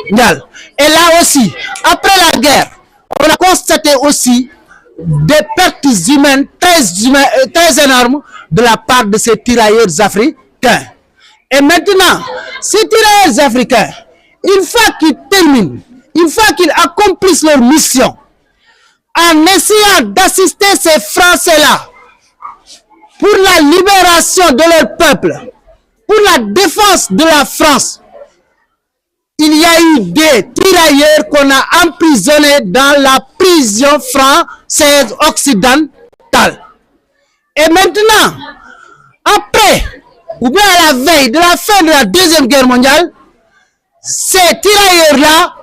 mondiale. Et là aussi, après la guerre, on a constaté aussi des pertes humaines très énormes de la part de ces tirailleurs africains. Et maintenant, ces tirailleurs africains, une fois qu'ils terminent, une fois qu'ils accomplissent leur mission, en essayant d'assister ces Français-là pour la libération de leur peuple, pour la défense de la France, il y a eu des tirailleurs qu'on a emprisonnés dans la prison française occidentale. Et maintenant, après, ou bien à la veille de la fin de la Deuxième Guerre mondiale, ces tirailleurs-là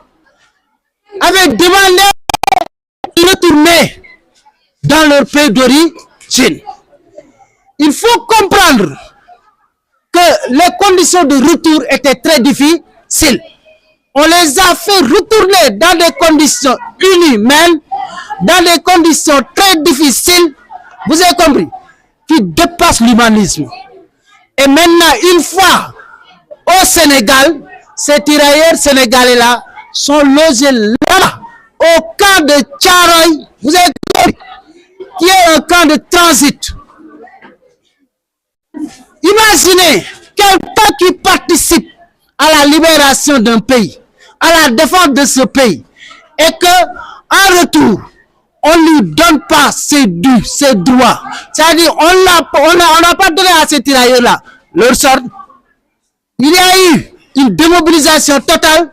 avaient demandé de retourner dans leur pays d'origine. Il faut comprendre que les conditions de retour étaient très difficiles. On les a fait retourner dans des conditions inhumaines, dans des conditions très difficiles, vous avez compris, qui dépassent l'humanisme. Et maintenant, une fois au Sénégal, ces tirailleurs sénégalais-là sont logés là, au camp de Thiaroye, vous avez compris, qui est un camp de transit. Imaginez quelqu'un qui participe à la libération d'un pays, à la défense de ce pays, et que en retour, on ne lui donne pas ses dus, ses droits. C'est-à-dire, on n'a pas donné à ces tirailleurs-là leur sort. Il y a eu une démobilisation totale.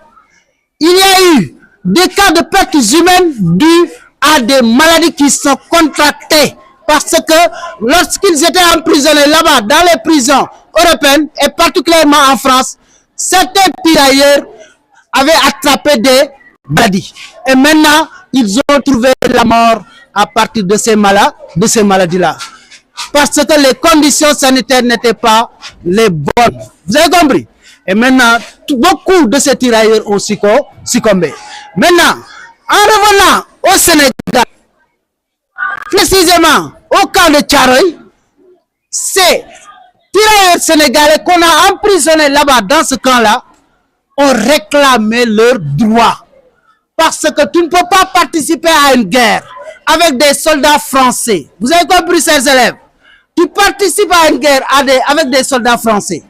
Il y a eu des cas de pertes humaines dues à des maladies qui sont contractées. Parce que lorsqu'ils étaient emprisonnés là-bas, dans les prisons européennes, et particulièrement en France, certains tirailleurs avaient attrapé des maladies. Et maintenant, ils ont trouvé la mort à partir de ces maladies-là. Parce que les conditions sanitaires n'étaient pas les bonnes. Vous avez compris? Et maintenant, beaucoup de ces tirailleurs ont succombé. Maintenant, en revenant au Sénégal, précisément au camp de Thiaroye, ces tirailleurs sénégalais qu'on a emprisonnés là-bas dans ce camp-là ont réclamé leurs droits. Parce que tu ne peux pas participer à une guerre avec des soldats français. Vous avez compris, chers élèves? Tu participes à une guerre avec des soldats français.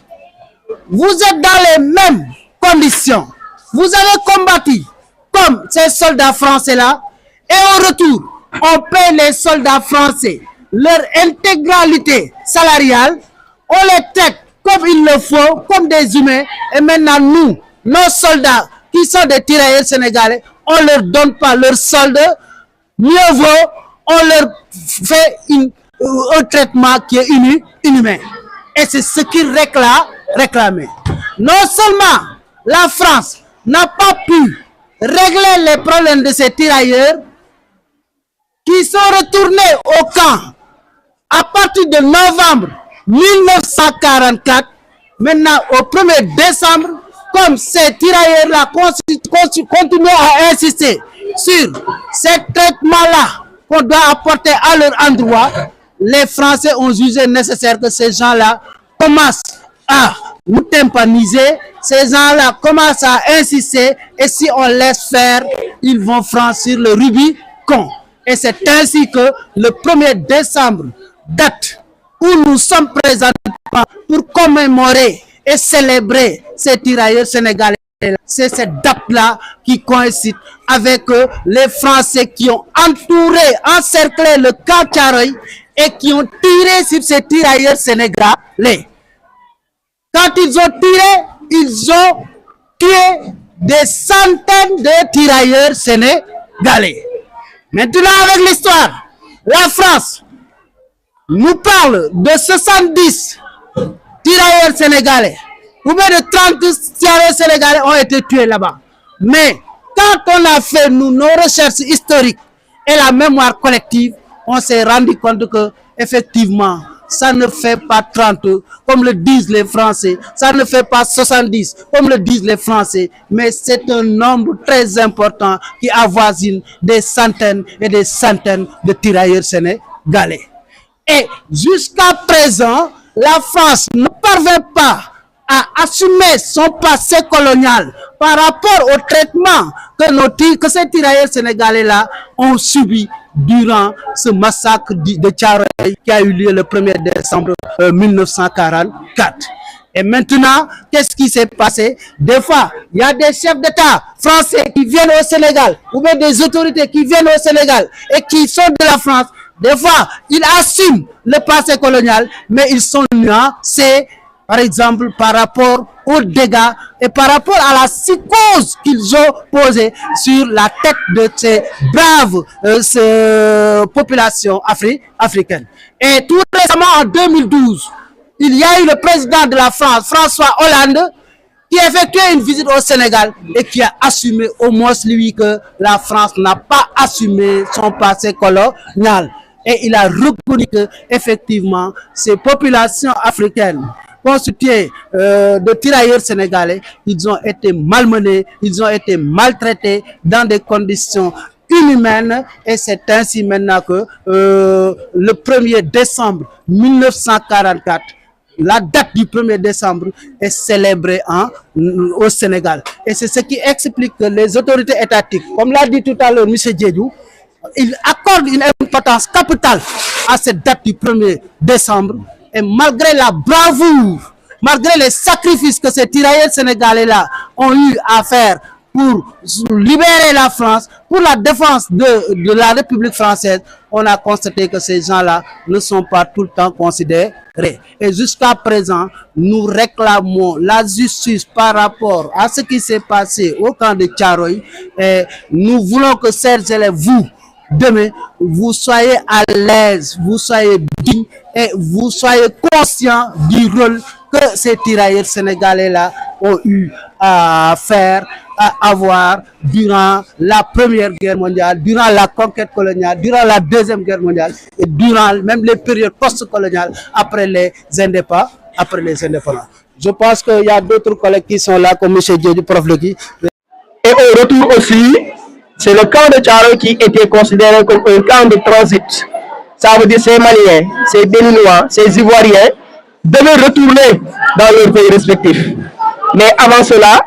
Vous êtes dans les mêmes conditions. Vous avez combattu comme ces soldats français-là. Et au retour, on paie les soldats français leur intégralité salariale. On les traite comme il le faut, comme des humains. Et maintenant, nous, nos soldats qui sont des tirailleurs sénégalais, on ne leur donne pas leur solde. Mieux vaut, on leur fait un traitement qui est inhumain. Et c'est ce qu'ils réclamaient. Non seulement la France n'a pas pu régler les problèmes de ces tirailleurs qui sont retournés au camp à partir de novembre 1944, maintenant au 1er décembre, comme ces tirailleurs-là continuent à insister sur ces traitements-là qu'on doit apporter à leur endroit, les Français ont jugé nécessaire que ces gens-là commencent à nous tympaniser, ces gens-là commencent à insister, et si on laisse faire, ils vont franchir le Rubicon. Et c'est ainsi que le 1er décembre, date où nous sommes présents pour commémorer et célébrer ces tirailleurs sénégalais, c'est cette date-là qui coïncide avec les Français qui ont encerclé le camp Thiaroye et qui ont tiré sur ces tirailleurs sénégalais. Quand ils ont tiré, ils ont tué des centaines de tirailleurs sénégalais. Maintenant, avec l'histoire, la France nous parle de 70 tirailleurs sénégalais. Ou bien de 30 tirailleurs sénégalais ont été tués là-bas. Mais quand on a fait nos recherches historiques et la mémoire collective, on s'est rendu compte que effectivement, ça ne fait pas 30 comme le disent les Français, ça ne fait pas 70 comme le disent les Français, mais c'est un nombre très important qui avoisine des centaines et des centaines de tirailleurs sénégalais. Et jusqu'à présent, la France ne parvient pas a assumé son passé colonial par rapport au traitement que ces tirailleurs sénégalais-là ont subi durant ce massacre de Thiaroye qui a eu lieu le 1er décembre 1944. Et maintenant, qu'est-ce qui s'est passé? Des fois, il y a des chefs d'État français qui viennent au Sénégal, ou bien des autorités qui viennent au Sénégal et qui sont de la France. Des fois, ils assument le passé colonial, mais ils sont nuancés, par exemple, par rapport aux dégâts et par rapport à la psychose qu'ils ont posée sur la tête de ces braves populations africaines. Et tout récemment, en 2012, il y a eu le président de la France, François Hollande, qui a effectué une visite au Sénégal et qui a assumé au moins lui que la France n'a pas assumé son passé colonial. Et il a reconnu que effectivement ces populations africaines constituées de tirailleurs sénégalais, ils ont été malmenés, ils ont été maltraités dans des conditions inhumaine, et c'est ainsi maintenant que le 1er décembre 1944, la date du 1er décembre est célébrée au Sénégal. Et c'est ce qui explique que les autorités étatiques, comme l'a dit tout à l'heure M. Diédhiou, ils accordent une importance capitale à cette date du 1er décembre. Et malgré la bravoure, malgré les sacrifices que ces tirailleurs sénégalais-là ont eu à faire pour libérer la France, pour la défense de la République française, on a constaté que ces gens-là ne sont pas tout le temps considérés. Et jusqu'à présent, nous réclamons la justice par rapport à ce qui s'est passé au camp de Thiaroye. Et nous voulons que, chers élèves, vous, demain, vous soyez à l'aise, vous soyez dignes et vous soyez conscients du rôle que ces tirailleurs sénégalais-là ont eu à faire, à avoir durant la Première Guerre mondiale, durant la conquête coloniale, durant la Deuxième Guerre mondiale et durant même les périodes post-coloniales après les indépendants. Je pense qu'il y a d'autres collègues qui sont là, comme M. Diédhiou, prof Legui. Et au retour aussi, c'est le camp de Thiaroye qui était considéré comme un camp de transit. Ça veut dire ces Maliens, ces Béninois, ces Ivoiriens devaient retourner dans leurs pays respectifs. Mais avant cela,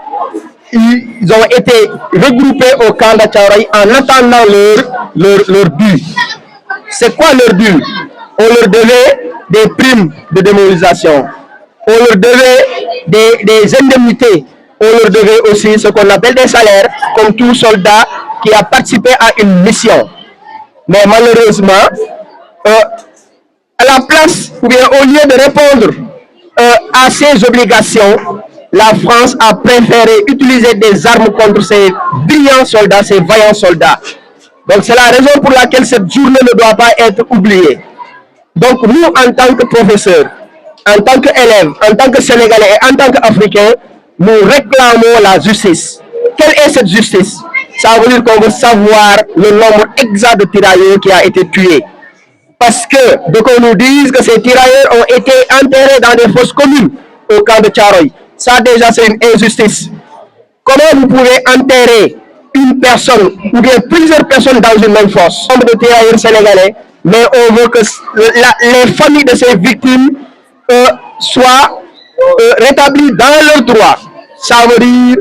ils ont été regroupés au camp de Thiaroye en attendant leur but. C'est quoi leur but? On leur devait des primes de démobilisation. On leur devait des indemnités. On leur devait aussi ce qu'on appelle des salaires, comme tout soldat qui a participé à une mission. Mais malheureusement, à la place, ou bien au lieu de répondre à ces obligations, la France a préféré utiliser des armes contre ces brillants soldats, ces vaillants soldats. Donc c'est la raison pour laquelle cette journée ne doit pas être oubliée. Donc nous, en tant que professeurs, en tant qu'élèves, en tant que Sénégalais et en tant qu'Africains, nous réclamons la justice. Quelle est cette justice? Ça veut dire qu'on veut savoir le nombre exact de tirailleurs qui a été tué. Parce que, donc on nous dise que ces tirailleurs ont été enterrés dans des fosses communes au camp de Thiaroye. Ça déjà c'est une injustice. Comment vous pouvez enterrer une personne ou bien plusieurs personnes dans une même fosse? Nombre de tirailleurs sénégalais, mais on veut que les familles de ces victimes soient rétablies dans leurs droits. Ça veut dire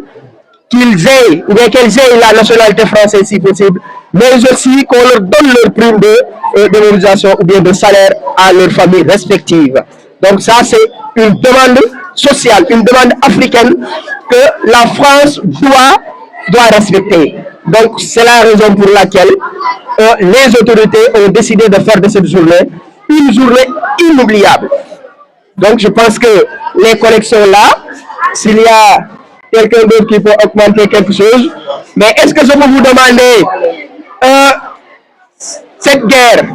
qu'ils aient, ou bien qu'elles aient la nationalité française si possible, mais aussi qu'on leur donne leur prime de démobilisation ou bien de salaire à leurs familles respectives. Donc ça c'est une demande sociale, une demande africaine que la France doit respecter. Donc c'est la raison pour laquelle les autorités ont décidé de faire de cette journée une journée inoubliable. Donc je pense que les collègues sont là. S'il y a quelqu'un d'autre qui peut augmenter quelque chose, mais est-ce que je peux vous demander cette guerre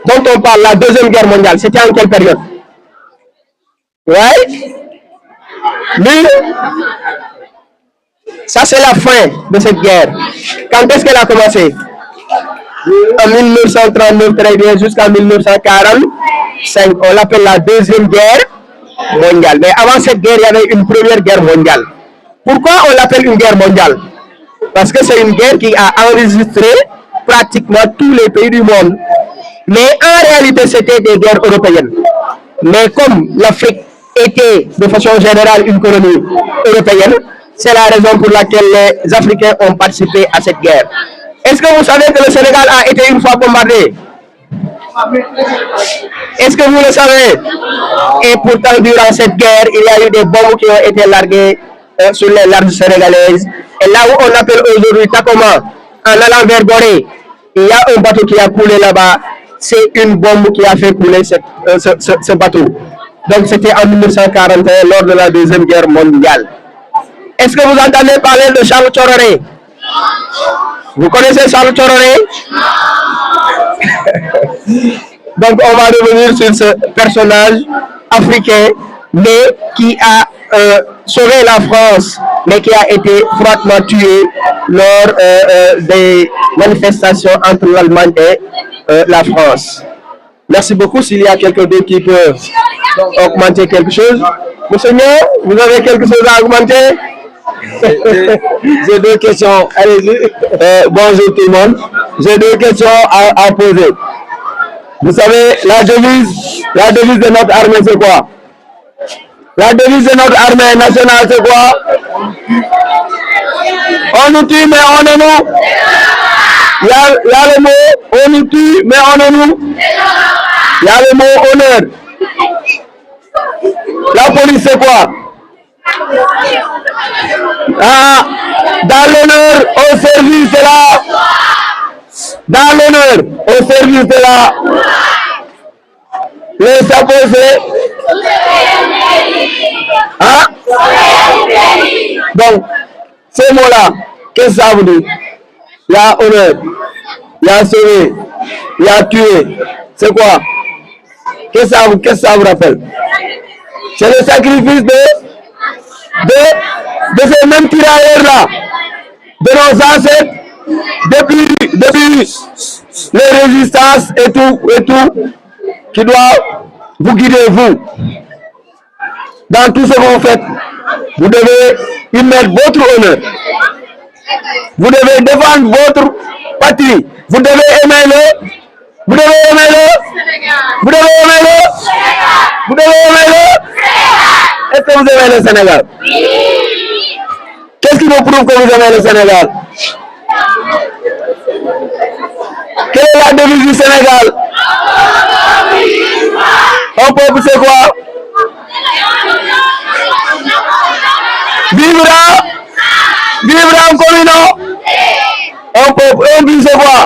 dont on parle, la Deuxième Guerre mondiale, c'était en quelle période? Ouais. Mais ça c'est la fin de cette guerre. Quand est-ce qu'elle a commencé? En 1939 très bien jusqu'à 1945. On l'appelle la Deuxième Guerre mondiale. Mais avant cette guerre, il y avait une Première Guerre mondiale. Pourquoi on l'appelle une guerre mondiale? Parce que c'est une guerre qui a enregistré pratiquement tous les pays du monde. Mais en réalité, c'était des guerres européennes. Mais comme l'Afrique était de façon générale une colonie européenne. C'est la raison pour laquelle les Africains ont participé à cette guerre. Est-ce que vous savez que le Sénégal a été une fois bombardé? Est-ce que vous le savez? Et pourtant, durant cette guerre, il y a eu des bombes qui ont été larguées sur les larges sénégalaises. Et là où on appelle aujourd'hui Takoma, en allant vers Gorée, il y a un bateau qui a coulé là-bas. C'est une bombe qui a fait couler ce bateau. Donc c'était en 1941, lors de la Deuxième Guerre mondiale. Est-ce que vous entendez parler de Charles Thiororé? Vous connaissez Charles Thiororé? Donc on va revenir sur ce personnage africain, mais qui a sauvé la France, mais qui a été froidement tué lors des manifestations entre l'Allemagne et la France. Merci beaucoup. S'il y a quelqu'un d'autre qui peut augmenter quelque chose. Monsieur Nyon, vous avez quelque chose à augmenter? J'ai deux questions. Allez-y. Bonjour tout le monde. J'ai deux questions à poser. Vous savez, la devise de notre armée, c'est quoi? La devise de notre armée nationale, c'est quoi? On nous tue, mais on est nous. Il y a le mot, on nous tue, mais on est nous. Il y a le mot honneur. La police, c'est quoi? Ah, dans l'honneur, au service de la... Dans l'honneur, au service de la... Les sapeurs, c'est... Hein? Donc, ces mots-là, qu'est-ce que ça veut dire? Il y a honneur, il y a sauvé, il y a tué. C'est quoi? Qu'est-ce que ça vous rappelle? C'est le sacrifice de ces mêmes tirailleurs-là, de nos ancêtres, depuis les résistances et tout, qui doit vous guider, vous. Dans tout ce que vous faites, vous devez y mettre votre honneur. Vous devez défendre votre patrie. Vous devez aimer le. Vous devez aimer le. Vous devez aimer le. Vous devez aimer le. Est-ce que vous aimez le Sénégal? Qu'est-ce qui vous prouve que vous aimez le Sénégal? Quelle est la devise du Sénégal? Un peuple, c'est quoi? Vivre en communauté. Un peuple, un but, c'est quoi?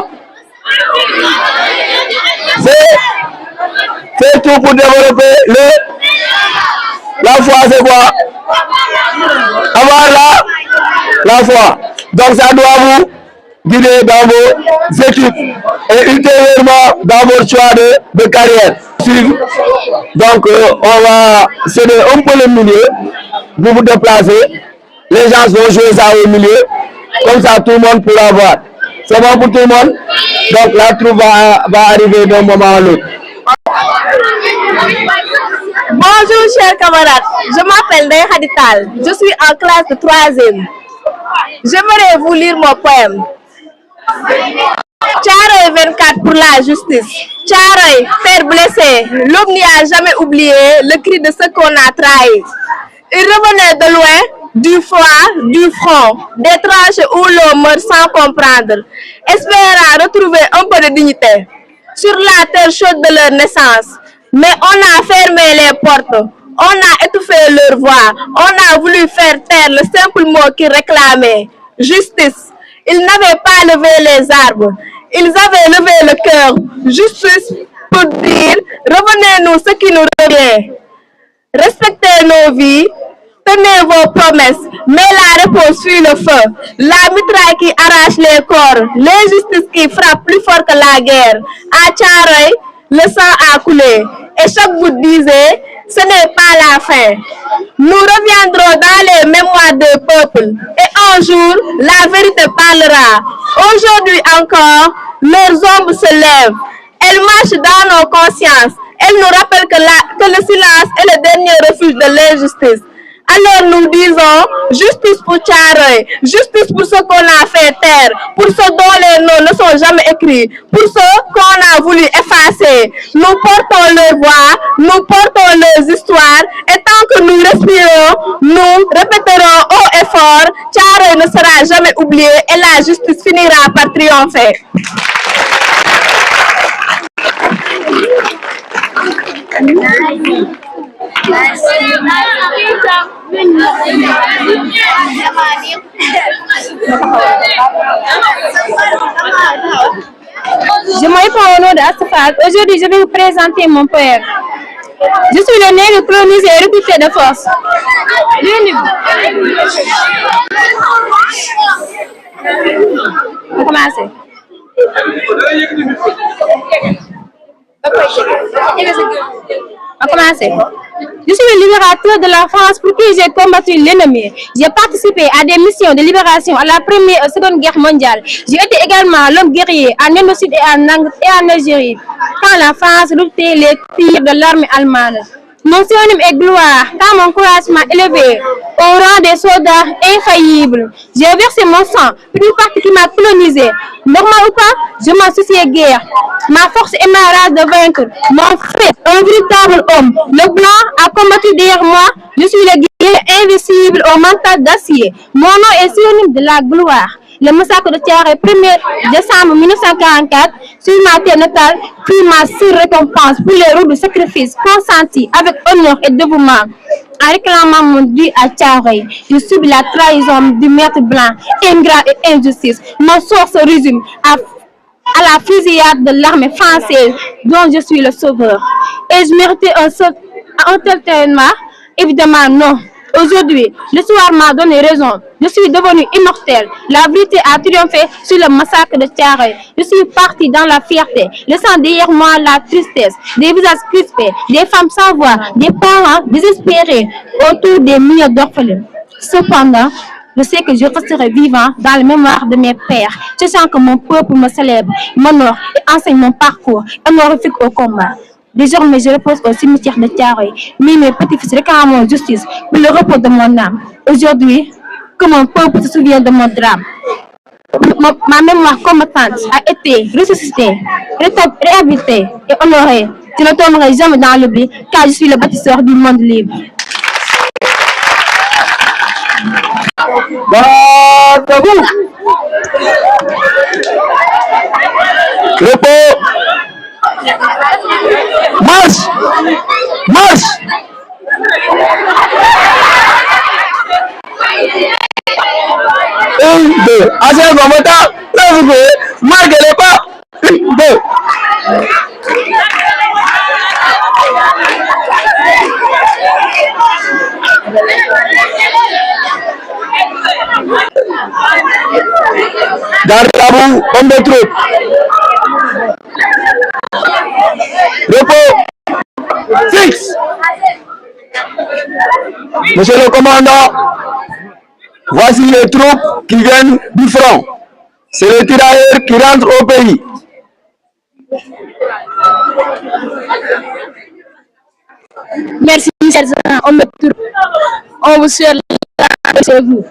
C'est tout pour développer la foi, c'est quoi? Avoir la foi. Donc ça doit vous guider dans vos études et ultérieurement dans vos choix de carrière. Donc on va céder un peu le milieu, vous vous déplacez, les gens vont jouer ça au milieu, comme ça tout le monde pourra voir. C'est bon pour tout le monde? Donc la troupe va arriver d'un moment à l'autre. Bonjour chers camarades, je m'appelle Ndeye Khadital, je suis en classe de 3e. J'aimerais vous lire mon poème. Thiaroye 24 pour la justice. Thiaroye, père blessé, l'aube n'y a jamais oublié le cri de ceux qu'on a trahis. Il revenait de loin, du froid, du front, des tranchées où l'on meurt sans comprendre, espérant retrouver un peu de dignité sur la terre chaude de leur naissance. Mais on a fermé les portes, on a étouffé leur voix, on a voulu faire taire le simple mot qu'ils réclamaient, justice. Ils n'avaient pas levé les arbres, ils avaient levé le cœur, justice pour dire, revenez-nous ce qui nous revient. Respectez nos vies, tenez vos promesses, mais la réponse suit le feu. La mitraille qui arrache les corps, l'injustice qui frappe plus fort que la guerre. À Thiaroye, le sang a coulé, et chaque goutte disait, ce n'est pas la fin. Nous reviendrons dans les mémoires des peuples, et un jour, la vérité parlera. Aujourd'hui encore, leurs ombres se lèvent. Elles marchent dans nos consciences. Elles nous rappellent que le silence est le dernier refuge de l'injustice. Alors nous disons justice pour Thiaroye, justice pour ceux qu'on a fait taire, pour ceux dont les noms ne sont jamais écrits, pour ceux qu'on a voulu effacer. Nous portons leur voix, nous portons leurs histoires, et tant que nous respirons, nous répéterons haut et fort, Thiaroye ne sera jamais oublié et la justice finira par triompher. Je me réponds au nom d'Astafal. Aujourd'hui, je vais vous présenter mon père. Je suis le né, le colonisé et recruté de force. On va commencer. On va commencer. Je suis le libérateur de la France pour qui j'ai combattu l'ennemi. J'ai participé à des missions de libération à la Première et Seconde Guerre mondiale. J'ai été également l'homme guerrier en Indochine et en Algérie, quand la France luttait les tirs de l'armée allemande. Mon synonyme est gloire, car mon courage m'a élevé au rang des soldats infaillibles. J'ai versé mon sang pour une partie qui m'a colonisé. Normal ou pas, je m'en souciais guère. Ma force et ma rage de vaincre m'ont fait un véritable homme. Le blanc a combattu derrière moi. Je suis le guerrier invincible au mental d'acier. Mon nom est synonyme de la gloire. Le massacre de Thiaroye, 1er décembre 1944, sur ma terre natale, fut ma seule récompense pour les roues de sacrifice consentis avec honneur et dévouement. En réclamant mon dû à Thiaroye, je subis la trahison du maître blanc, ingrat et injustice. Mon sort se résume à la fusillade de l'armée française dont je suis le sauveur. Et je méritais un tel traitement? Évidemment non. Aujourd'hui, l'histoire m'a donné raison. Je suis devenu immortel. La vérité a triomphé sur le massacre de Thiaroye. Je suis parti dans la fierté, laissant derrière moi la tristesse, des visages crispés, des femmes sans voix, des parents désespérés autour des milliers d'orphelins. Cependant, je sais que je resterai vivant dans la mémoire de mes pères, sachant que mon peuple me célèbre, m'honore et enseigne mon parcours honorifique au combat. Désormais, je repose au cimetière de Thiaroye, mais mes petits-fils réclament justice pour le repos de mon âme. Aujourd'hui, que mon peuple se souvient de mon drame. Ma mémoire combattante a été ressuscitée, réhabilitée et honorée. Je ne tomberai jamais dans l'oubli, car je suis le bâtisseur du monde libre. Debout. Repos. Marche. Marche. Un, deux. Assez bon, maintenant, levez-vous. Marquez les pas. Un, deux. Gardez la boue, homme de troupe. Repos. Fixe. Monsieur le commandant, voici les troupes qui viennent du front. C'est les tirailleurs qui rentrent au pays. Merci, chers hommes de troupe. On vous souhaite chez vous,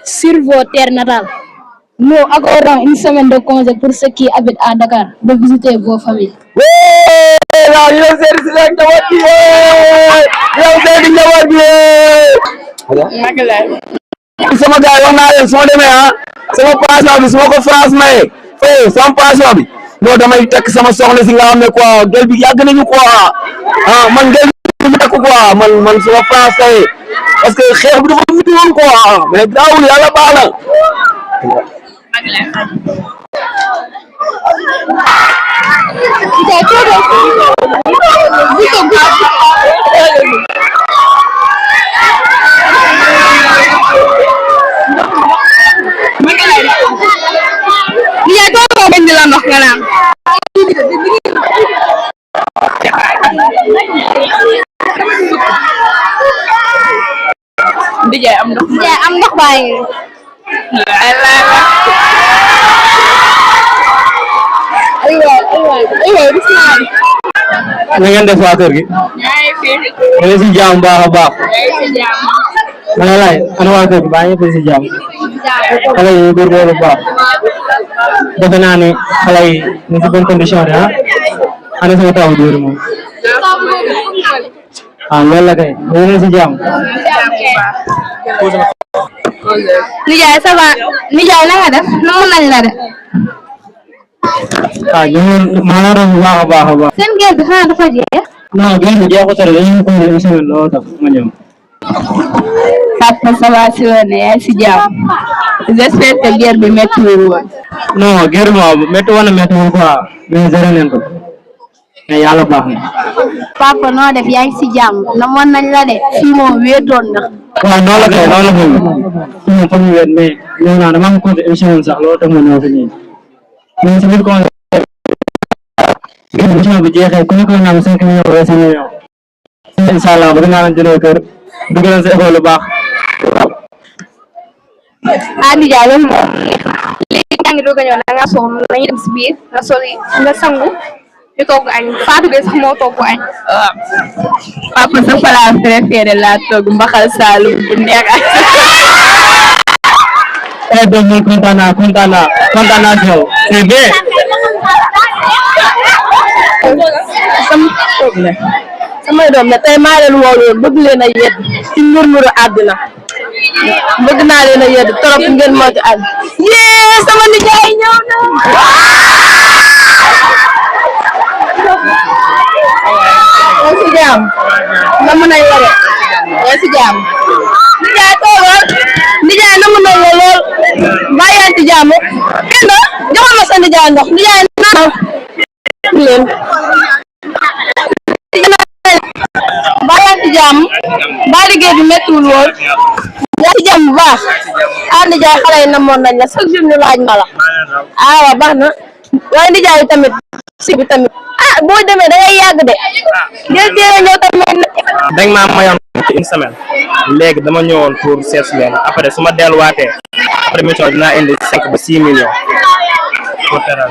sur vos terres natales. Nous accordons une semaine de congé pour ceux qui habitent à Dakar de visiter vos familles. Sama gars wax naa leen su ma demee sama passion bi su ma ko France maye fay sama passion bi non damay tekk sama soxna si nga xam ne quoi gel bi yàgg nañu quoi man gel bi mu tekk quoi man suma France tey parce que xeex bi dafa métti woon quoi mais daawul yàlla baax na. Dijay am ndox baay aywa bismillah na ngeen def waa kër gi. ñu ngi si jàmm baax a baax. ma ne laay ana waa kër gi baa ñëpp si jàmm. xale yi góorgóorlu bu baax. defe naa ne xale yi ñu ngi si bonne condition de ah. ana sama taw bi moom. ah loolu la kay ñu ngi si jàmm. Nijaay ça va nijaay na nga def namu nañ la de. ah ñu ngi maanaam bu baax a baax a baax. seen géej bi xanaa dafa jeex. non géej bi jeexut rek dañuy ko une semaine lool tax ma ñëw. Papa ça va si la ne yaay si jàmm. J'espère que guerre bi méttiwul woon. non guerre moom métti woon na méttiwul quoi mais zéro nañ ko mais yàlla baax na. Papa noo def yaa ngi si jàmm namoon nañ la de fii moom wéetoon na. waaw noonu la kay noonu la kay moom fa mu wéet mais ñëw naa dama am compte émission sax loolu tax ma ñëw fi nii mais si biir conseil émission bi jeexee ku nekk na am 5 millions wala 6 millions incha allah bëgg naa leen jëlee kër dugg leen si école lu baax. ah nijaay loolu moom léegi yaa ngi doog a ñëw na nga sol nañu dem si biir nga sol nga sangu ñu togg añ Fatou Gueye sax moo togg añ. waaw papa sa plat préféré laa togg mbaxal Saalum bu neex ak. donc man kontaan naa si yow c'est bien. samay doom ne tey maa leen woo woon bëgg leen a yedd ci murmuru àdduna bëgg naa leen a yedd trop ngeen moytu àdd yee sama nijaay ñëw na. yaa si jàmm namm nañ la de yaa si jàmm nijaay toogal nijaay namm nañ la lool baa yaa ci jàmm kenn joxal ma sa nijaay ndox nijaay naan leen baa yaa ci jàmm baa liggéey bi méttiwul woon yaa ci jàmm bu baax ah nijaay xale yi namoon nañ la chaque jour ñu laaj ma la ah waaw baax na waaye nijaay tamit si bi tamit ah boo demee da ngay yàgg de jël teel a ñëw tamit. dañ maa mayoon une semaine léegi dama ñëwoon pour seet si leen après su ma delluwaatee après mission dinaa indi 5 ba 6 millions pour teral.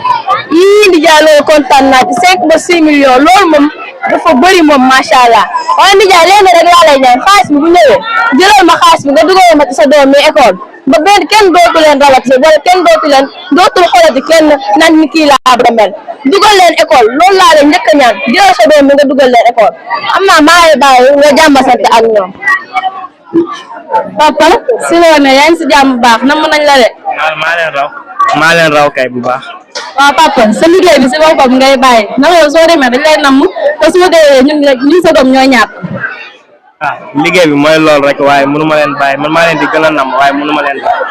yii nijaay loolu kontaan naa ci 5 ba 6 millions loolu moom dafa bëri moom macha allah waaye nijaay léegi rek laa lay ñaan xaalis bi bu ñëwee jëlal ma xaalis bi nga dugal ma ci sa doom mi école ba benn kenn dootu leen rawati wala kenn dootul xoolati kenn nan ni kii laa ba mel dugal leen école loolu laa leen njëkk a ñaan jëlal sa doom mi nga dugal leen école am naa maa ngi bàyyi nga jàmbasante ak ñoom. papa si loolu ne yaa ngi si jàmm bu baax namm nañ la de. maa leen raw kay bu baax. waaw papa sa liggéey bi si boppam ngay bàyyi ndax yow soo demee dañ lay namm te su ma dee ñun sa doom ñooy ñaat. ah liggéey bi mooy loolu rek waaye mënu ma leen bàyyi man maa leen di gën a namm waaye mënu ma leen bàyyi.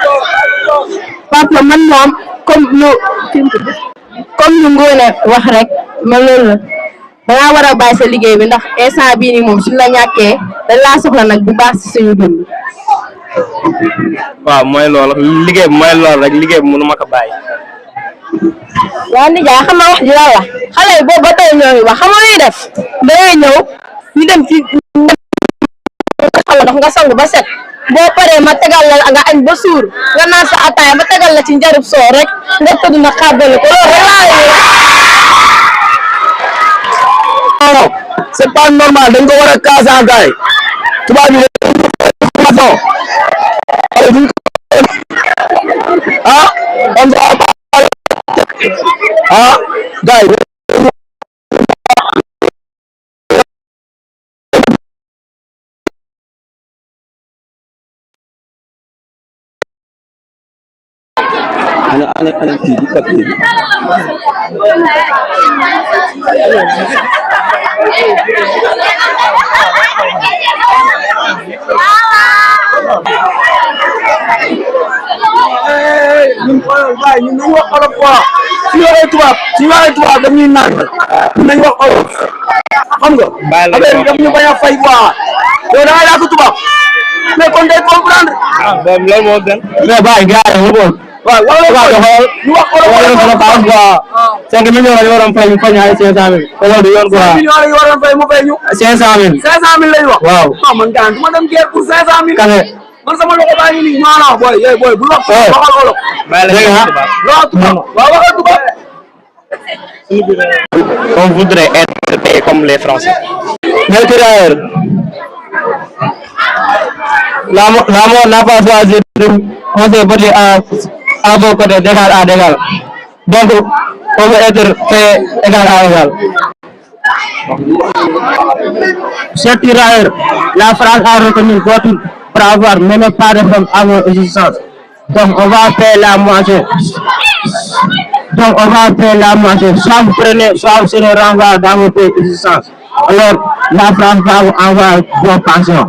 papa man moom comme lu Ngoné wax rek ma loolu la dangaa war a bàyyi sa liggéey bi ndax instant bii nii moom suñu la ñàkkee dañ laa soxla nag bu baax si suñu dund. waaw mooy loolu liggéey bi mooy loolu rek liggéey bi mënu ma ko bàyyi. waaw nijaay xam nga wax ji lan la xale yi boobu ba tey ñoo ngi wax xam nga luy def da ngay ñëw ñu dem ci xaw ndox nga sangu ba set boo paree ma tegal la nga añ ba suur nga naan sa ataaya ma tegal la ci njarub soo rek nga tëdd na xàbbali ko loolu rek non c'est pas normal dañ ko war a kaasan gaay tubaab yi ah on ah gaay ana kii di papier bi ñun xoolal waaye ñun nañu wax olof quoi su ñu waxee tubaab dañuy naan nañu wax olof xam nga. affaire bi daf ñu bañ a fay quoi yow da nga yàgg tubaab mais kon day comprendre. ah boobu loolu moo gën. mais bàyyi gars yi waaw ñu wax olof quoi 5 millions la ñu waroon fay ñu fay ñu ay 500 000 loolu du yoon quoi 5 millions la ñu waroon fay mu fay ñu 500 000 500 000 lañu wax waaw man gaan du ma dem guerre pour 500 000 kane man sama loxo baa ngi nii non boy bu wax waxal olof bàyyi la ñu tubaab. waxal tubaab waaw waxal tubaab On voudrait être payé comme les Français. Les tirailleurs. La mort n'a pas choisi on s'est battu à vos côtés d'égal à d'égal. Donc, on veut être fait égal à égal. Chers tirailleurs, la France a reconnu votre pour avoir mené pas de femmes à vos existences. Donc, on va payer la moitié. Soit vous prenez, soit vous serez renvoyé dans vos pays d'existence. Alors, la France va vous envoyer vos pensions.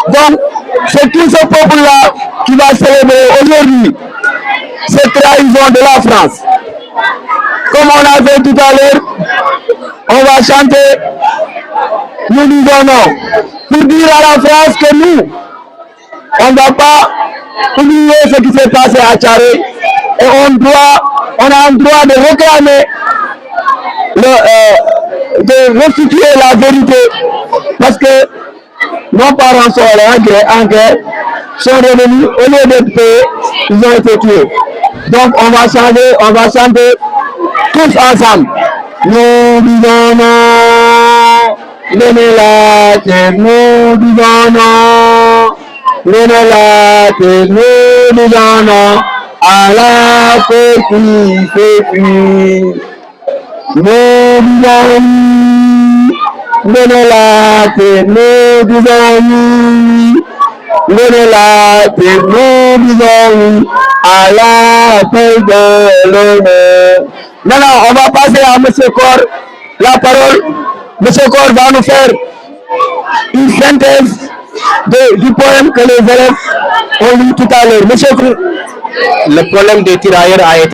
Donc, c'est tout ce peuple-là qui va célébrer aujourd'hui cette trahison de la France. Comme on a fait tout à l'heure, on va chanter, nous disons non, pour dire à la France que nous, on ne va pas oublier ce qui s'est passé à Tchare et on a un droit de réclamer, de restituer la vérité parce que nos parents sont allés en guerre, sont revenus, au lieu d'être payés, ils ont été tués. Donc on va chanter tous ensemble. Nous disons non, donnez la terre, nous disons non, donnez la terre, nous disons non, à la petite fille. Nous disons oui, donnez la terre, nous disons oui, donnez la terre, nous disons oui, à la paix de l'honneur. Maintenant, on va passer à M. Cor la parole. M. Cor va nous faire une synthèse du poème que les élèves ont lu tout à l'heure. Monsieur Cor, le problème des tirailleurs a été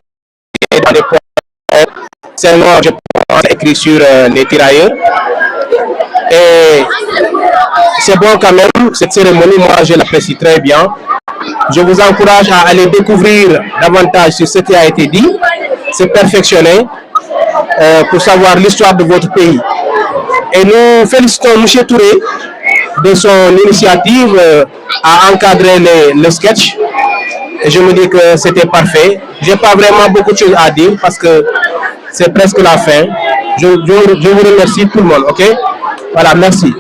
dans les poèmes. C'est moi, je pense, écrit sur les tirailleurs. Et c'est bon quand même, cette cérémonie, moi je l'apprécie très bien. Je vous encourage à aller découvrir davantage sur ce qui a été dit, se perfectionner pour savoir l'histoire de votre pays. Et nous félicitons M. Touré de son initiative à encadrer le sketch. Et je me dis que c'était parfait. Je n'ai pas vraiment beaucoup de choses à dire parce que c'est presque la fin. Je vous remercie tout le monde, ok? Voilà, merci.